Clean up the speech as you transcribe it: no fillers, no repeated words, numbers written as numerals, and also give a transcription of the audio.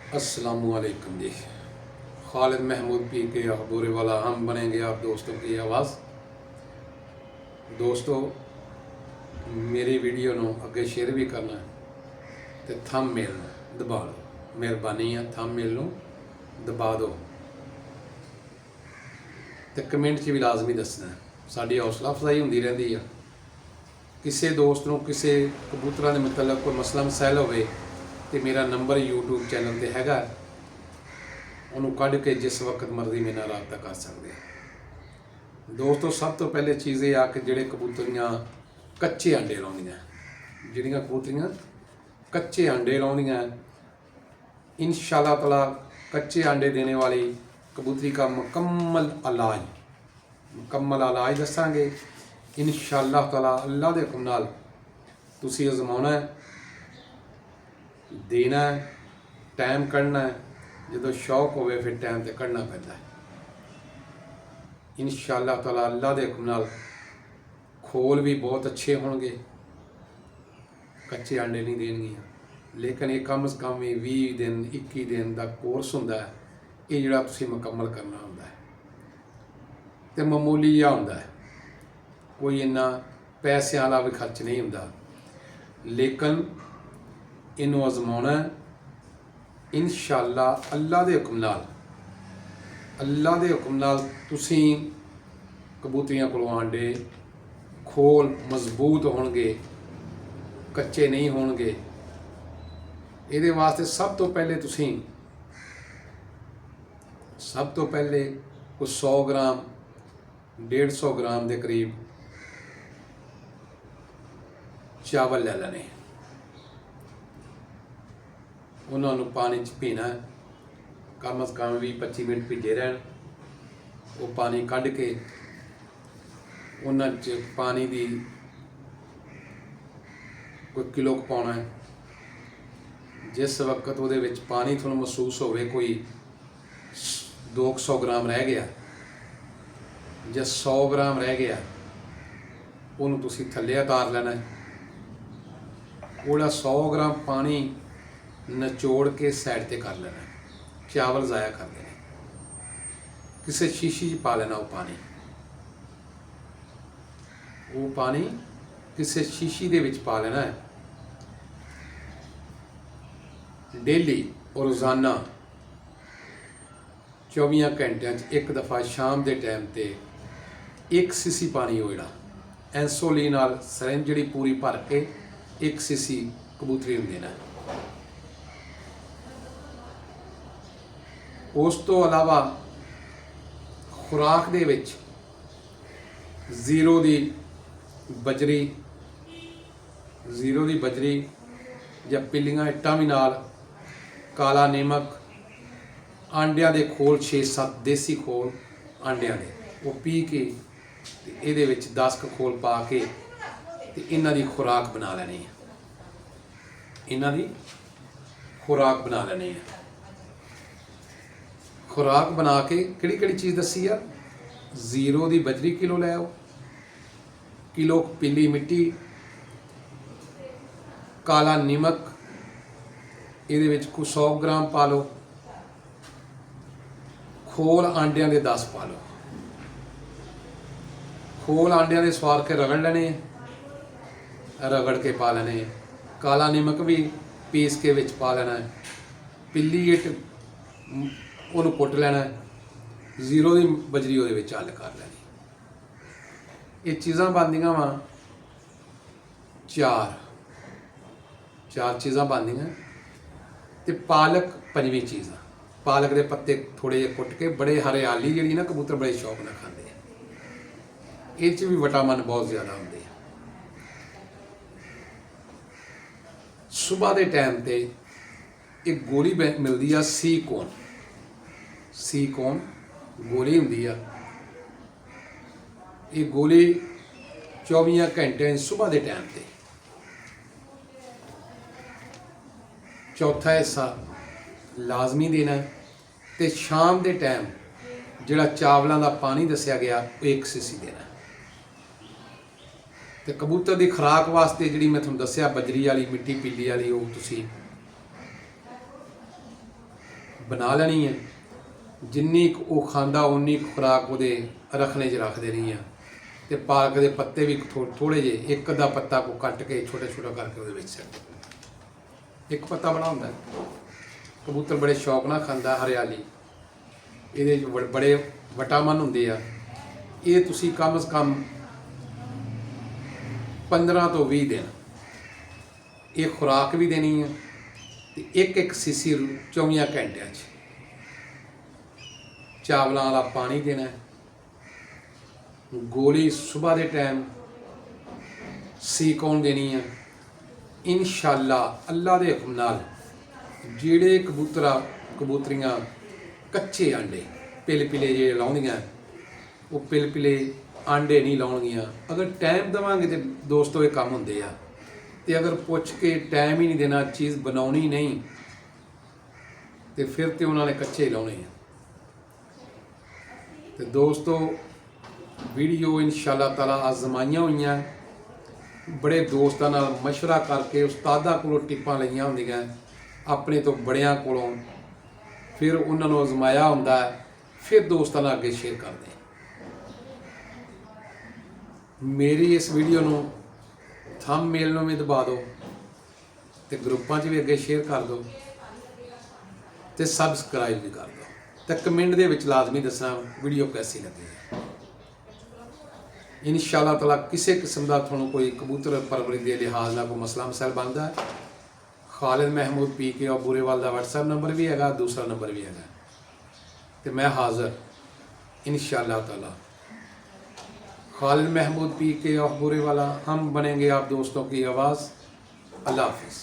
अस्सलामुअलैकुम जी। खालिद महमूद पी के बोरे वाला हम बनेंगे आप दोस्तों की आवाज़। दोस्तों मेरी वीडियो ਨੂੰ ਅੱਗੇ ਸ਼ੇਅਰ ਵੀ ਕਰਨਾ ਤੇ ਥੰਬਨੇਲ ਨੂੰ ਦਬਾ ਦਿਓ। ਮਿਹਰਬਾਨੀ ਹੈ, ਥੰਬਨੇਲ ਨੂੰ ਦਬਾ ਦਿਓ ਤੇ ਕਮੈਂਟ 'ਚ ਵੀ ਲਾਜ਼ਮੀ ਦੱਸਣਾ। ਸਾਡੀ ਹੌਸਲਾ ਅਫਜ਼ਾਈ ਹੁੰਦੀ ਰਹਿੰਦੀ ਆ। ਕਿਸੇ ਦੋਸਤ ਨੂੰ ਕਿਸੇ ਕਬੂਤਰਾਂ ਦੇ ਮੁਤਲਕ ਕੋਈ ਮਸਲਾ ਮਸੈਲ ਹੋਵੇ ਤੇ ਮੇਰਾ ਨੰਬਰ YouTube ਚੈਨਲ ਤੇ ਹੈਗਾ, ਉਹਨੂੰ ਕੱਢ ਕੇ ਜਿਸ ਵਕਤ ਮਰਜ਼ੀ ਮੇਰੇ ਨਾਲ ਰਾਬਤਾ ਕਰ ਸਕਦੇ ਆ। ਦੋਸਤੋ ਸਭ ਤੋਂ ਪਹਿਲੇ ਚੀਜ਼ ਇਹ ਆ ਕਿ ਜਿਹੜੇ ਕਬੂਤਰੀਆਂ ਕੱਚੇ ਆਂਡੇ ਲਾਉਂਦੀਆਂ, ਜਿਹੜੀਆਂ ਕਬੂਤਰੀਆਂ ਕੱਚੇ ਆਂਡੇ ਲਾਉਂਦੀਆਂ, इंशाअल्लाह ताला कच्चे अंडे देने वाली कबूतरी का मुकम्मल इलाज दसांगे इंशाअल्लाह ताला। अल्लाह के हुक्म नाल तुसीं आजमाना है, देना है, टाइम कढ़ना है। जो शौक होवे फिर टाइम तो कढ़ना पैंदा है इंशाअल्लाह ताला। अल्लाह के हुक्म नाल खोल भी बहुत अच्छे होंगे, कच्चे अंडे नहीं देणगियां। लेकिन ये कम से कम 20 दिन 21 दिन का कोर्स होंदा है, ये जिहड़ा तुसीं मुकम्मल करना होंदा है ते मामूली जिहा होंदा है, कोई इन्ना पैसों वाला भी खर्च नहीं होंदा। लेकिन इनू आजमाना इंशाअल्लाह अल्लाह के हुक्म नाल, अल्लाह के हुक्म नाल तुसीं कबूतरियां कोलों आंडे खोल मजबूत होणगे, कच्चे नहीं होणगे। ਇਹਦੇ ਵਾਸਤੇ सब तो पहले कुछ 100 ग्राम 150 ग्राम के करीब चावल ले लेने, उन्होंने पानी च पीना, कम अज़ कम 20-25 मिनट भिजे रहन। वो पानी कढ़ के उन्होंने पानी की कोई किलो पाना है। जिस वक्त वो पानी थोड़ा महसूस होवे कोई 200 ग्राम रह गया या 100 ग्राम रह गया, उन्होंने तुसी थल्ले उतार लेना है। वो 100 ग्राम पानी निचोड़ के साइड ते कर लेना, चावल ज़ाया कर देने, किसी शीशी च पा लेना। वो पानी किसी शीशी दे विच पा लेना है। डेली और रोज़ाना 24 घंटिया एक दफ़ा शाम के टाइम ते 1 सीसी पानी हो जड़ा एंसोली नाल सिरिंज जी पूरी भर के 1 सीसी कबूतरी नूं देना। उस तो अलावा खुराक दे विच ज़ीरो दी बजरी या पिल्लियां इट्टां भी नाल, काला नमक, आंडिया के खोल 6-7 देसी खोल आंडिया के वो पी के ये 10 खोल पा के इन्हां दी खुराक बना लेनी है। खुराक बना के किहड़ी चीज़ दसी आ, ज़ीरो दी बजरी किलो लै आओ, किलो पीली मिट्टी, काला नमक ये कुछ 100 ग्राम पा लो, खोल आंडिया के 10 पा लो। खोल आंडिया के स्वार के रगड़ लेने, रगड़ के पा लेने। काला नमक भी पीस के विच पा लेना है। पिल्ली इट उन्होंने कुट लेना है, ज़ीरो की बजरी वो हल कर लेनी। ये चीज़ां बनदियां वा चार चीज़ां बनदियां ते पालक 5वीं चीज़। पालक के पत्ते थोड़े जे कुट के बड़े हरियाली जी ना कबूतर बड़े शौक नाल खाते हैं, ये भी विटामिन बहुत ज़्यादा होंगे। सुबह के टाइम ते एक गोली मिलती है सी कौन गोली होंगी आ। ये गोली 24 घंटे सुबह के टाइम ते। चौथा हिस्सा लाजमी देना है तो शाम के टाइम जिहड़ा चावलों का पानी दसिया गया 1 सीसी देना है। तो कबूतर की खुराक वास्ते जी मैं तुहानूं दसिया बजरी वाली मिट्टी पीली वाली वो तुसीं ਬਣਾ ਲੈਣੀ ਹੈ। ਜਿੰਨੀ ਕੁ ਉਹ ਖਾਂਦਾ ਉਨੀ ਕੁ ਖੁਰਾਕ ਉਹਦੇ ਰੱਖਣੇ 'ਚ ਰੱਖ ਦੇਣੀ ਆ। ਤੇ ਪਾਲਕ ਦੇ ਪੱਤੇ ਵੀ ਥੋੜ੍ਹੇ ਜਿਹੇ, ਇੱਕ ਅੱਧਾ ਪੱਤਾ ਕੋ ਕੱਟ ਕੇ ਛੋਟਾ ਛੋਟਾ ਕਰਕੇ ਉਹਦੇ ਵਿੱਚ ਸੁੱਟ ਦੇਣਾ। ਇੱਕ ਪੱਤਾ ਬੜਾ ਹੁੰਦਾ, ਕਬੂਤਰ ਬੜੇ ਸ਼ੌਕ ਨਾਲ ਖਾਂਦਾ ਹਰਿਆਲੀ, ਇਹਦੇ 'ਚ ਬੜੇ ਵਿਟਾਮਿਨ ਹੁੰਦੇ ਆ। ਇਹ ਤੁਸੀਂ ਕਮ ਸੇ ਕਮ 15 ਤੋਂ 20 ਦਿਨ ਇਹ ਖੁਰਾਕ ਵੀ ਦੇਣੀ ਹੈ ਤੇ ਇੱਕ ਸੀਸੀ 24 ਘੰਟਿਆਂ 'ਚ ਚਾਵਲਾਂ ਵਾਲਾ ਪਾਣੀ ਦੇਣਾ ਹੈ। ਗੋਲੀ ਸਵੇਰ ਦੇ ਟਾਈਮ ਸੀਕੌਣ ਦੇਣੀ ਹੈ। ਇਨਸ਼ਾਅੱਲਾ ਅੱਲਾ ਦੇ ਹੁਕਮ ਨਾਲ ਜਿਹੜੇ ਕਬੂਤਰੀਆਂ ਕੱਚੇ ਆਂਡੇ ਪਿਲੇ ਜਿਹੜੇ ਲਾਉਂਦੀਆਂ, ਉਹ ਪਿਲੇ ਆਂਡੇ ਨਹੀਂ ਲਾਉਣਗੀਆਂ। ਅਗਰ ਟਾਈਮ ਦੇਵਾਂਗੇ ਤੇ ਦੋਸਤੋ ਇਹ ਕੰਮ ਹੁੰਦੇ ਆ, ਤੇ ਅਗਰ ਪੁੱਛ ਕੇ ਟਾਈਮ ਹੀ ਨਹੀਂ ਦੇਣਾ, ਚੀਜ਼ ਬਣਾਉਣੀ ਨਹੀਂ, ਤੇ ਫਿਰ ਤੇ ਉਹਨਾਂ ਨੇ ਕੱਚੇ ਹੀ ਲਾਉਣੇ ਆ। ਤੇ ਦੋਸਤੋ ਵੀਡੀਓ ਇਨਸ਼ਾਅੱਲਾ ਤਾਲਾ ਆਜ਼ਮਾਈਆਂ ਹੋਈਆਂ, ਬੜੇ ਦੋਸਤਾਂ ਨਾਲ ਮਸ਼ਵਰਾ ਕਰਕੇ ਉਸਤਾਦਾਂ ਕੋਲੋਂ ਟਿੱਪਾਂ ਲਈਆਂ ਹੁੰਦੀਆਂ, ਆਪਣੇ ਤੋਂ ਬੜਿਆਂ ਕੋਲੋਂ, ਫਿਰ ਉਹਨਾਂ ਨੂੰ ਆਜ਼ਮਾਇਆ ਹੁੰਦਾ, ਫਿਰ ਦੋਸਤਾਂ ਨਾਲ ਅੱਗੇ ਸ਼ੇਅਰ ਕਰਦੇ। ਮੇਰੀ ਇਸ ਵੀਡੀਓ ਨੂੰ ਥੰਬਨੇਲ ਨੂੰ ਵੀ ਦਬਾ ਦਿਓ ਤੇ ਗਰੁੱਪਾਂ 'ਚ ਵੀ ਅੱਗੇ ਸ਼ੇਅਰ ਕਰ ਦਿਓ ਤੇ ਸਬਸਕ੍ਰਾਈਬ ਵੀ ਕਰ ਦਿਓ, ਤੇ ਕਮੈਂਟ ਦੇ ਵਿੱਚ ਲਾਜ਼ਮੀ ਦੱਸਣਾ ਵੀਡੀਓ ਕੈਸੀ ਲੱਗੀ। ਇਨਸ਼ਾਅੱਲਾ ਤਾਲਾ ਕਿਸੇ ਕਿਸਮ ਦਾ ਤੁਹਾਨੂੰ ਕੋਈ ਕਬੂਤਰ ਪਰਵਰਿਸ਼ ਦੇ ਲਿਹਾਜ਼ ਨਾਲ ਕੋਈ ਮਸਲਾ ਮਸਾਇਲ ਬਣਦਾ ਹੈ, ਖਾਲਿਦ ਮਹਿਮੂਦ PK ਔਰ ਬੂਰੇਵਾਲ ਦਾ WhatsApp ਨੰਬਰ ਵੀ ਹੈਗਾ, दूसरा नंबर भी हैगा, तो मैं हाज़िर इंशाअल्लाह ताला। खालिद महमूद PK और बूरेवाला, हम बनेंगे आप दोस्तों की आवाज़। अल्लाह हाफ़िज़।